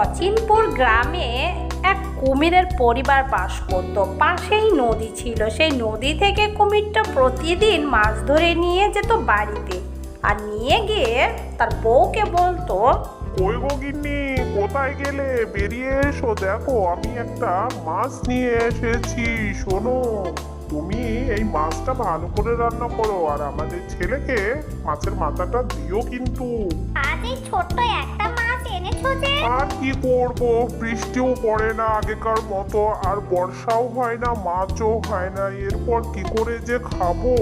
অচিনপুর গ্রামে এক কুমিরের পরিবার বাস করত। পাশেই নদী ছিল। সেই নদী থেকে কুমিরটা প্রতিদিন মাছ ধরে নিয়ে যেত বাড়িতে, আর নিয়ে গিয়ে তার বউকে বলতো, ওই গো গিন্নি, কোথায় গেলে? বেরিয়ে এসো, দেখো আমি একটা মাছ নিয়ে এসেছি। শোনো, তুমি এই মাছটা ভালো করে রান্না করো, আর আমাদের ছেলেকে মাছের মাথাটা দিও কিন্তু। আজ এই ছোট্ট একটা মাছ এনেছো যে? আর কি করব, বৃষ্টিও পড়ে না আগেকার মতো, আর বর্ষাও হয় না, মাছও হয় না, এরপর কি করে যে খাবো?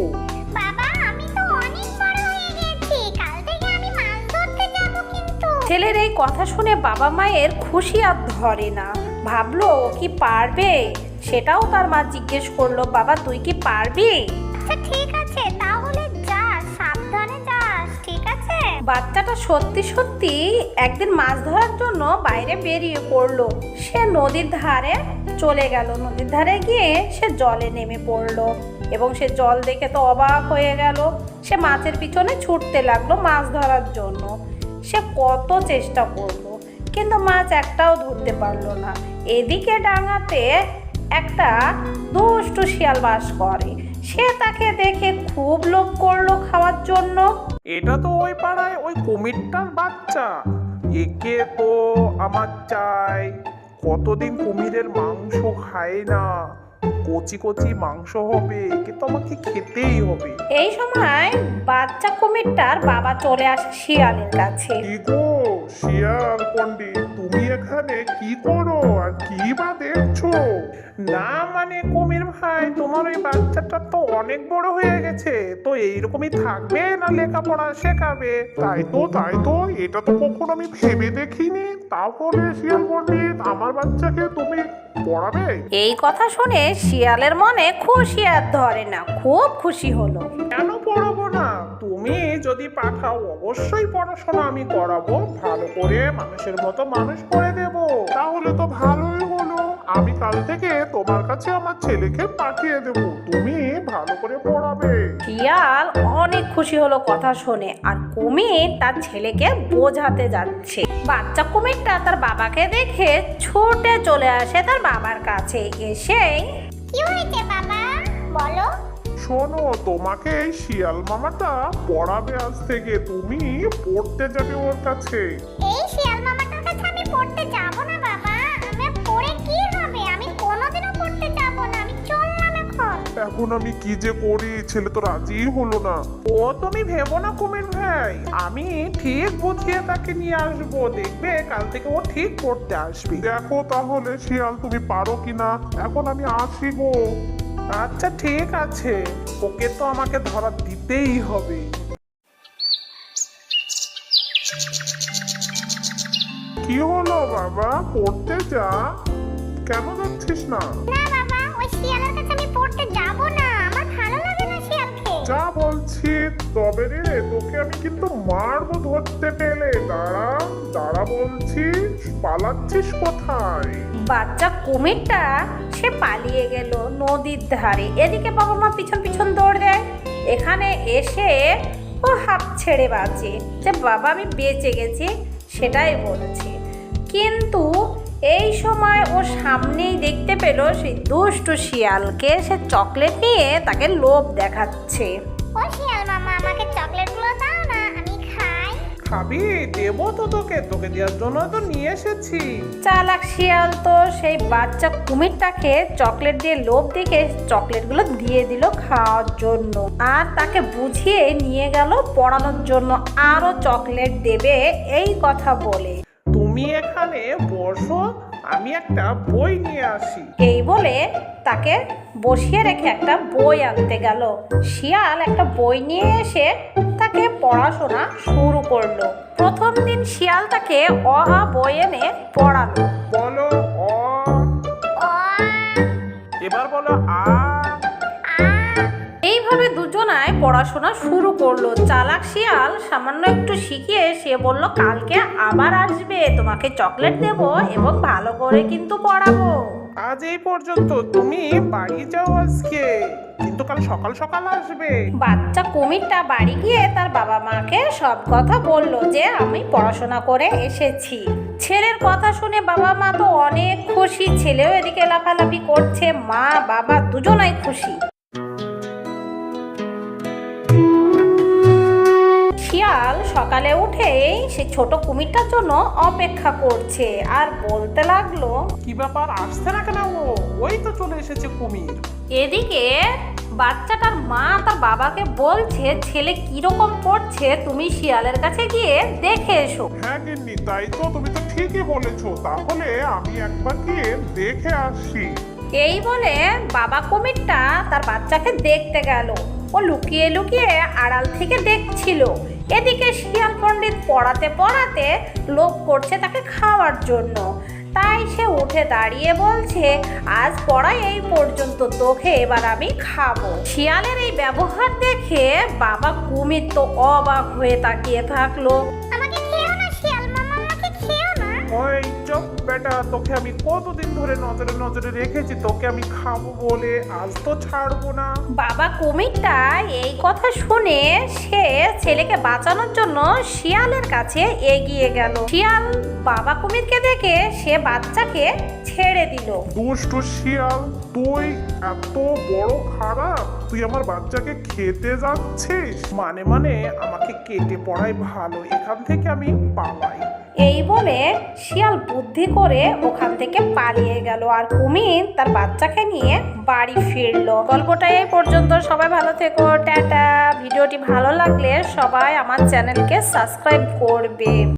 বাবা, আমি তো অনেক বড় হয়ে গেছি, কাল থেকে আমি মাছ ধরতে যাব কিন্তু। ছেলের এই কথা শুনে বাবা মায়ের খুশি আর ধরে না। ভাবলো ও কি পারবে, সেটাও তার মা জিজ্ঞেস করলো, বাবা তুই কি পারবি? আচ্ছা ঠিক আছে, তাহলে যাস, সাবধানে যাস, ঠিক আছে? বাচ্চাটা সত্যি সত্যি একদিন মাছ ধরার জন্য বাইরে বেরিয়ে পড়লো। সে নদীর ধারে চলে গেল। নদীর ধারে গিয়ে সে জলে নেমে পড়লো এবং সে জল দেখে তো অবাক হয়ে গেল। সে মাছের পিছনে ছুটতে লাগলো মাছ ধরার জন্য। সে কত চেষ্টা করলো, কিন্তু মাছ একটাও ধরতে পারলো না। এদিকে ডাঙাতে একটা দুষ্টু শিয়াল বাস করে। সে তাকে দেখে খুব লোভ করলো খাওয়ার জন্য। এটা তো ওই পাড়ায় ওই কুমিরটার বাচ্চা, একে তো আমার চাই। কতদিন কুমিরের মাংস খায় না, কচি কচি মাংস হবে, একে তো আমাকে খেতেই হবে। এই সময় বাচ্চা কুমিরটার বাবা চলে আসে শিয়ালের কাছে। কি গো শিয়াল পণ্ডিত, তুমি এখানে কি করো আর কি বা দেখছো? না মানে কুমির ভাই, তোমার ওই বাচ্চাটা তো অনেক বড় হয়ে গেছে, তো এইরকমই থাকবে না লেখাপড়া শেখাবে? তাই তো, এটা তো কখনো আমি ভেবে দেখিনি। তাহলে শিয়াল পণ্ডিত, আমার বাচ্চাকে তুমি পড়াবে? এই কথা শুনে শিয়ালের মনে খুশি আর ধরে না, খুব খুশি হলো। কেন পড়াবো না? তুমি যদি পাঠাও অবশ্যই পড়াশোনা আমি করাবো, ভালো করে মানুষের মতো মানুষ করে দেব। তাহলে তো ভালোই হলো, আমি কাল থেকে তোমার কাছে আমার ছেলেকে পাঠিয়ে দেব, তুমি ভালো করে পড়াবে। শিয়াল অনেক খুশি হলো কথা শুনে, আর কুমির তার ছেলেকে বোঝাতে যাচ্ছে। বাচ্চা কুমিরটা তার বাবাকে দেখে ছুটে চলে আসে তার বাবার কাছে। এসেই, কি হয়েছে বাবা, বলো। শোনো, তোমাকে এই শিয়াল মামাটা পড়াবে আজ থেকে, তুমি পড়তে যাবে ওর কাছে। এই শিয়াল মামাটার কাছে আমি পড়তে যাব না বাবা, আমি পড়ে কি হবে? আমি কোনোদিনও পড়তে যাব না, আমি চললাম এখন। এখন আমি কি যে করি, ছেলে তো রাজি হলো না। ও তুমি ভেবো না কুমির ভাই, আমি ঠিক বুঝিয়ে তাকে নিয়ে আসবো, দেখবে কাল থেকে ও ঠিক পড়তে আসবে। দেখো তাহলে শিয়াল তুমি পারো কিনা, এখন আমি আসি গো। আচ্ছা ঠিক আছে, ওকে তো আমাকে ধরা দিতেই হবে। কি হলো বাবা, পড়তে যা, কেন যাচ্ছিস না? না বাবা, ওই শিয়ালের কাছে আমি পড়তে যাব না, আমার ভালো লাগে না শিয়ালকে। যা বলছি তবে রে, তোকে আমি কিন্তু মারবো ধরতে পেলে। দাঁড়া দাঁড়া বলছি, পালাচ্ছিস কোথায়? বাচ্চা কুমিরটা সে পালিয়ে গেল নদীর ধারে। এদিকে বাবা মা পিছন পিছন দৌড় দেয়। এখানে এসে ও হাঁপ ছেড়ে বাঁচে যে বাবা আমি বেঁচে গেছি, সেটাই বলেছে। কিন্তু এই সময় ও সামনেই দেখতে পেল সেই দুষ্টু শিয়ালকে। সে চকলেট নিয়ে তাকে লোভ দেখাচ্ছে। ও শিয়াল মামা, আমাকে চকলেটগুলো দাও না, আমি খাই। খাবি? দেবো তো তোকে, তোকে দেওয়ার জন্য তো নিয়ে এসেছি। চালাক শিয়াল তো সেই বাচ্চা কুমিরটাকে চকলেট দিয়ে লোভ দেখে চকলেটগুলো দিয়ে দিল খাওয়ার জন্য, আর তাকে বুঝিয়ে নিয়ে গেল পড়ানোর জন্য, আরো চকলেট দেবে এই কথা বলে। তুমি এখানে বসো, আমি একটা বই নিয়ে আসি। এই বলে তাকে বসিয়ে রেখে একটা বই আনতে গেল। শিয়াল একটা বই নিয়ে এসে তাকে পড়াশোনা শুরু করলো। প্রথম দিন শিয়াল তাকে অ আ বই এনে পড়ালো। বলো অ, ও এবার বলো আ। এইভাবে দুজনায় পড়াশোনা শুরু করলো। চালাক শিয়াল সামান্য একটু শিখিয়ে সে বলল, কালকে আবার আসবে, তোমাকে চকলেট দেব এবং ভালো করে কিন্তু পড়াবো। আজ এই পর্যন্ত, তুমি বাড়ি যাও আজকে, কিন্তু কাল সকাল সকাল আসবে। বাচ্চা কুমিরটা বাড়ি গিয়ে তার বাবা মাকে সব কথা বলল যে আমি পড়াশোনা করে এসেছি। ছেলের কথা শুনে বাবা মা তো অনেক খুশি, ছেলেও এদিকে লাফালাফি করছে, মা বাবা দুজনাই খুশি। শিয়াল সকালে উঠেই সে ছোট কুমিরটার জন্য অপেক্ষা করছে আর বলতে লাগলো, কি ব্যাপার, আসছে না কেন ও? ওই তো চলে এসেছে কুমির। এদিকে বাচ্চাটার মা তার বাবাকে বলছে, ছেলে কিরকম পড়ছে, তুমি শিয়ালের কাছে গিয়ে দেখে এসো। হ্যাঁ গিন্নি, তাই তো, তুমি তো ঠিকই বলেছো, তাহলে আমি একবার গিয়ে দেখে আসি। এই বলে বাবা কুমিরটা তার বাচ্চাকে দেখতে গেল। ও লুকিয়ে লুকিয়ে আড়াল থেকে দেখছিল। এদিকে শিয়াল পণ্ডিত পড়াতে পড়াতে লোভ করছে তাকে খাওয়ার জন্য। তাই সে উঠে দাঁড়িয়ে বলছে, আজ পড়াই এই পর্যন্ত, তোকে এবার আমি খাবো। শিয়ালের এই ব্যবহার দেখে বাবা কুমির তো অবাক হয়ে তাকিয়ে থাকলো। আমাকে খেও না শিয়াল মামা, আমাকে খেও না। ওই চুপ বেটা, তোকে আমি কতদিন ধরে নজরে নজরে রেখেছি, তোকে আমি খাবো বলে, আজ তো ছাড়বো না। বাবা কুমিরটা এই কথা শুনে সে ছেলেকে বাঁচানোর জন্য শিয়ালের কাছে এগিয়ে গেল। শিয়াল বাবা কুমিরকে দেখে সে বাচ্চাকে ছেড়ে দিল। দুষ্টু শিয়াল, তুই এত বড় খারাপ, তুই আমার বাচ্চাকে খেতে যাচ্ছিস? মানে আমাকে কেটে পড়াই ভালো, এখান থেকে আমি পালাই। এই বলে শিয়াল বুদ্ধি করে ওখান থেকে পালিয়ে গেল আর কুমির তার বাচ্চাকে নিয়ে বাড়ি ফিরলো। গল্পটা এই পর্যন্ত। সবাই ভালো থেকো, টাটা। ভিডিওটি ভালো লাগলে সবাই আমার চ্যানেলকে সাবস্ক্রাইব করবে।